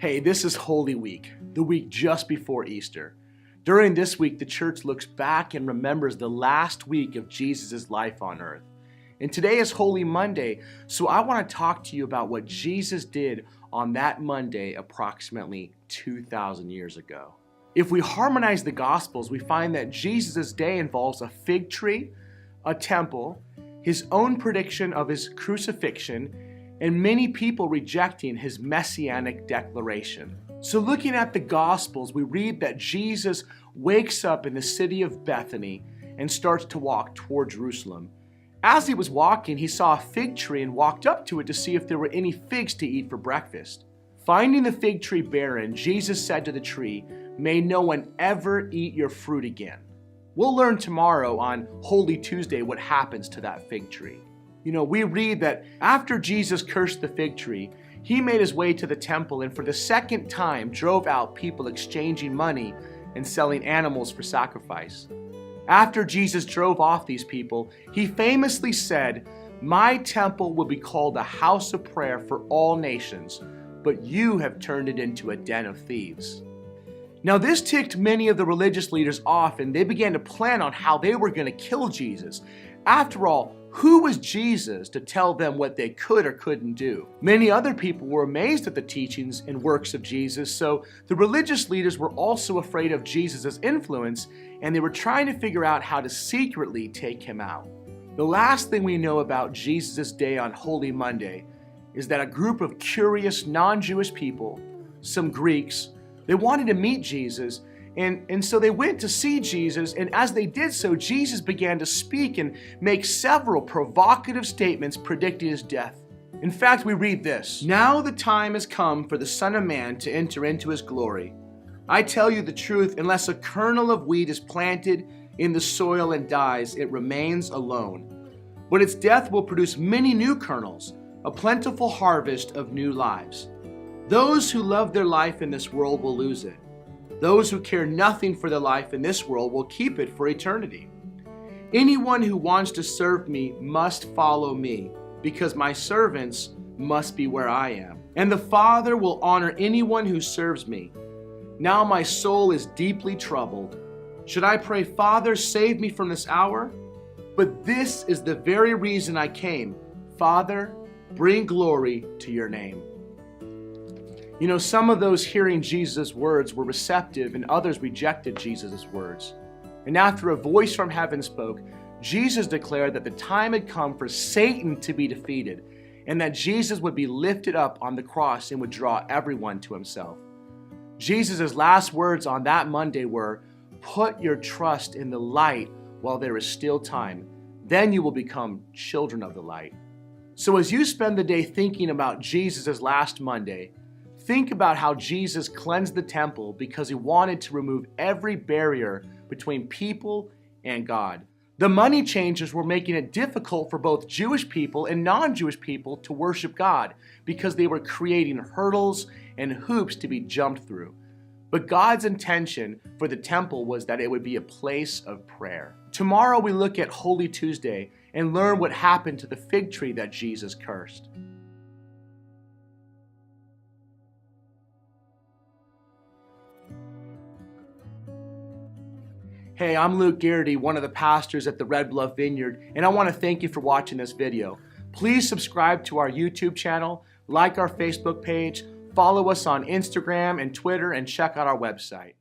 Hey, this is Holy Week, the week just before Easter. During this week, the church looks back and remembers the last week of Jesus' life on earth. And today is Holy Monday, so I want to talk to you about what Jesus did on that Monday approximately 2,000 years ago. If we harmonize the Gospels, we find that Jesus' day involves a fig tree, a temple, his own prediction of his crucifixion, and many people rejecting his messianic declaration. So looking at the Gospels, we read that Jesus wakes up in the city of Bethany and starts to walk toward Jerusalem. As he was walking, he saw a fig tree and walked up to it to see if there were any figs to eat for breakfast. Finding the fig tree barren, Jesus said to the tree, "May no one ever eat your fruit again." We'll learn tomorrow on Holy Tuesday what happens to that fig tree. We read that after Jesus cursed the fig tree, he made his way to the temple and for the second time drove out people exchanging money and selling animals for sacrifice. After Jesus drove off these people, he famously said, "My temple will be called a house of prayer for all nations, but you have turned it into a den of thieves." Now this ticked many of the religious leaders off, and they began to plan on how they were going to kill Jesus. After all, who was Jesus to tell them what they could or couldn't do? Many other people were amazed at the teachings and works of Jesus, so the religious leaders were also afraid of Jesus' influence, and they were trying to figure out how to secretly take him out. The last thing we know about Jesus' day on Holy Monday is that a group of curious non-Jewish people, some Greeks, they wanted to meet Jesus, and so they went to see Jesus, and as they did so, Jesus began to speak and make several provocative statements predicting his death. In fact, we read this: "Now the time has come for the Son of Man to enter into his glory. I tell you the truth, unless a kernel of wheat is planted in the soil and dies, it remains alone. But its death will produce many new kernels, a plentiful harvest of new lives. Those who love their life in this world will lose it. Those who care nothing for their life in this world will keep it for eternity. Anyone who wants to serve me must follow me, because my servants must be where I am. And the Father will honor anyone who serves me. Now my soul is deeply troubled. Should I pray, 'Father, save me from this hour?' But this is the very reason I came. Father, bring glory to your name." Some of those hearing Jesus' words were receptive and others rejected Jesus' words. And after a voice from heaven spoke, Jesus declared that the time had come for Satan to be defeated and that Jesus would be lifted up on the cross and would draw everyone to himself. Jesus' last words on that Monday were, "Put your trust in the light while there is still time. Then you will become children of the light." So as you spend the day thinking about Jesus' last Monday, think about how Jesus cleansed the temple because he wanted to remove every barrier between people and God. The money changers were making it difficult for both Jewish people and non-Jewish people to worship God because they were creating hurdles and hoops to be jumped through. But God's intention for the temple was that it would be a place of prayer. Tomorrow we look at Holy Tuesday and learn what happened to the fig tree that Jesus cursed. Hey, I'm Luke Garrity, one of the pastors at the Bluff Vineyard, and I want to thank you for watching this video. Please subscribe to our YouTube channel, like our Facebook page, follow us on Instagram and Twitter, and check out our website.